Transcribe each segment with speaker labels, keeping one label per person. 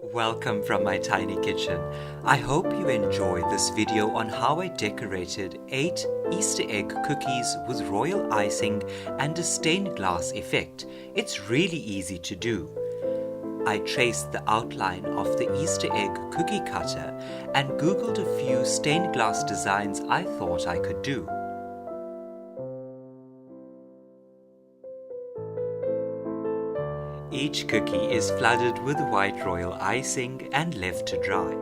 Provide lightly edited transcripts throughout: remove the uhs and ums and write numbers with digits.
Speaker 1: Welcome from my tiny kitchen. I hope you enjoyed this video on how I decorated 8 Easter egg cookies with royal icing and a stained glass effect. It's really easy to do. I traced the outline of the Easter egg cookie cutter and Googled a few stained glass designs I thought I could do. Each cookie is flooded with white royal icing and left to dry.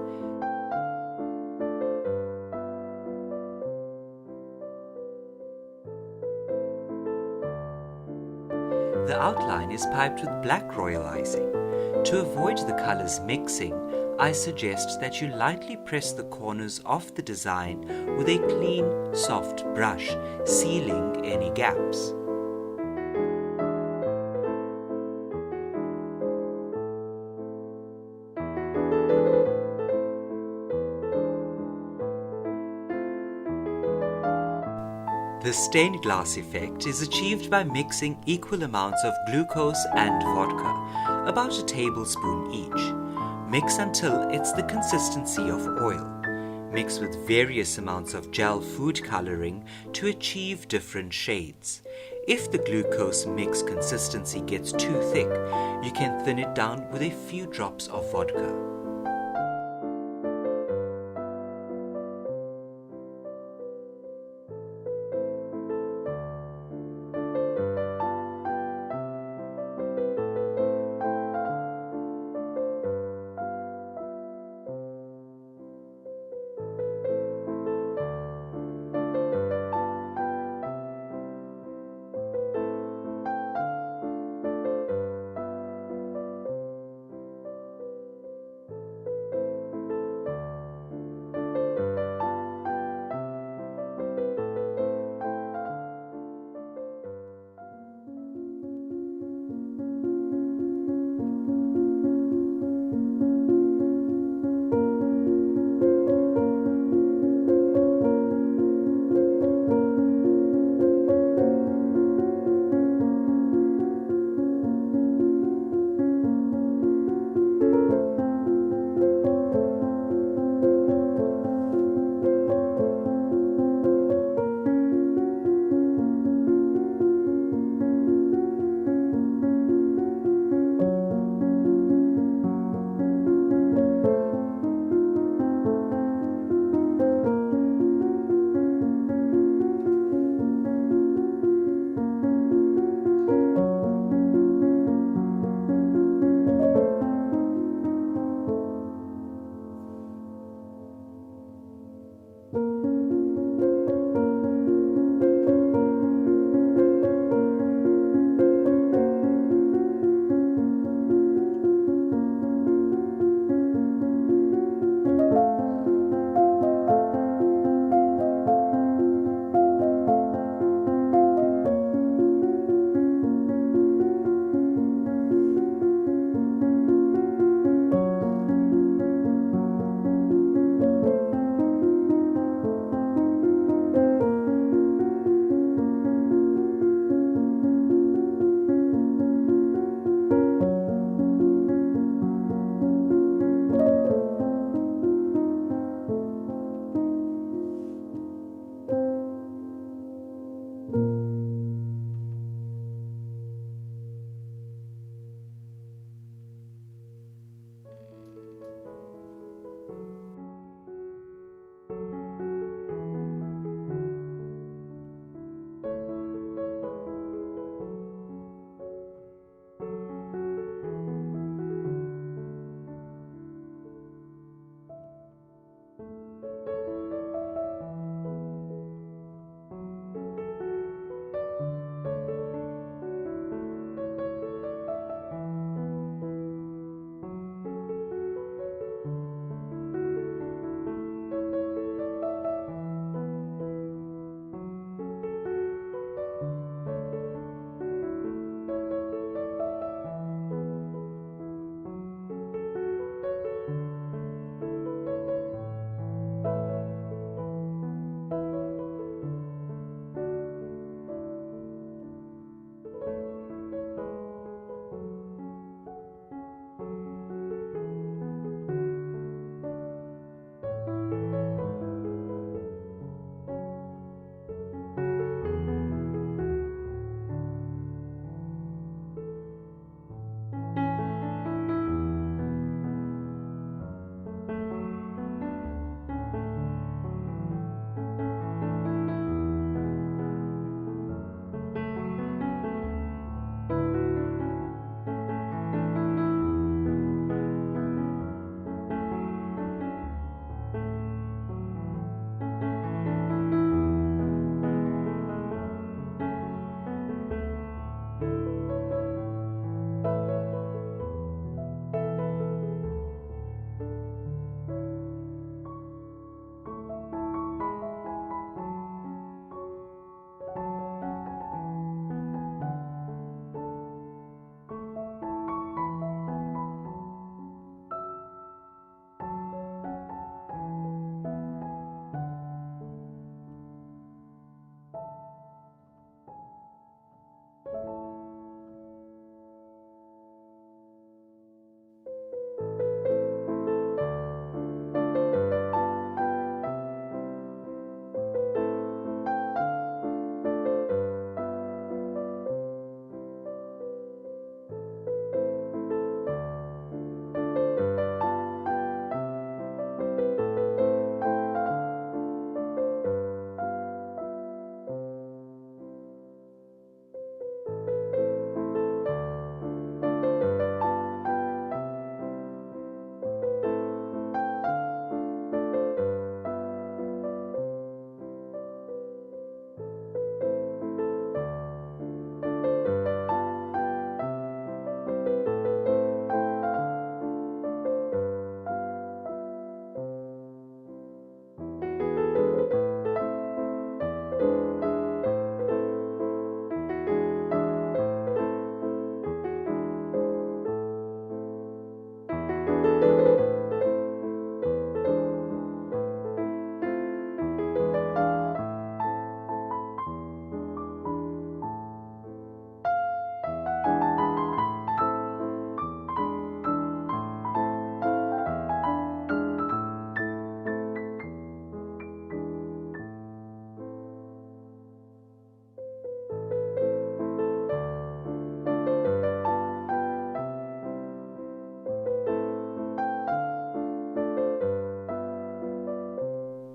Speaker 1: The outline is piped with black royal icing. To avoid the colors mixing, I suggest that you lightly press the corners of the design with a clean, soft brush, sealing any gaps. The stained glass effect is achieved by mixing equal amounts of glucose and vodka, about a tablespoon each. Mix until it's the consistency of oil. Mix with various amounts of gel food coloring to achieve different shades. If the glucose mix consistency gets too thick, you can thin it down with a few drops of vodka.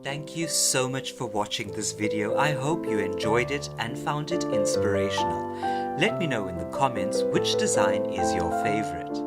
Speaker 1: Thank you so much for watching this video. I hope you enjoyed it and found it inspirational. Let me know in the comments which design is your favorite.